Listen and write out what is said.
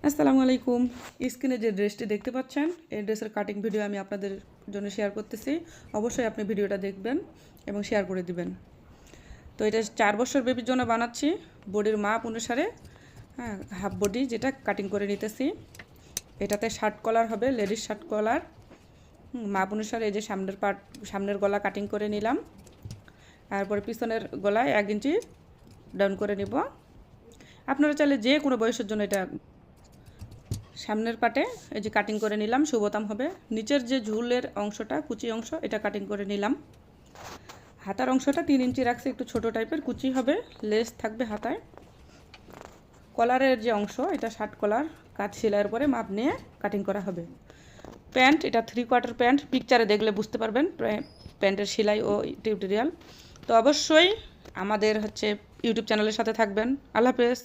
আসসালামু আলাইকুম। স্ক্রিনে যে ড্রেসটি দেখতে পাচ্ছেন, এই ড্রেসের কাটিং ভিডিও আমি আপনাদের জন্য শেয়ার করতেছি। অবশ্যই আপনি ভিডিওটা দেখবেন এবং শেয়ার করে দিবেন। তো এটা 4 বছর বেবির জন্য বানাচ্ছি। বডির মাপ অনুসারে হাফ বডি যেটা কাটিং করে নিতেছি। এটাতে শার্ট কলার হবে, লেডিস শার্ট কলার। মাপ অনুসারে এই যে সামনের গলা কাটিং করে নিলাম। তারপরে পিছনের গলায় 1 ইঞ্চি ডাউন করে নিব। আপনারা চাইলে যে কোনো বয়সের জন্য এটা সামনের পাটে এই যে কাটিং করে নিলাম, শুভতাম হবে। নিচের যে ঝুলের অংশটা, কুচি অংশ, এটা কাটিং করে নিলাম। হাতার অংশটা 3 ইঞ্চি রাখছি, একটু ছোট টাইপের কুচি হবে, লেস থাকবে হাতায়। কলারের যে অংশ, এটা শার্ট কলার, কাজ সেলাইয়ের পরে মাপ নিয়ে কাটিং করা হবে। প্যান্ট, এটা 3/4 প্যান্ট, পিকচারে দেখলে বুঝতে পারবেন প্যান্টের সেলাই ও টিউটোরিয়াল। তো অবশ্যই আমাদের ইউটিউব চ্যানেলের সাথে থাকবেন। আল্লাহ হাফেজ।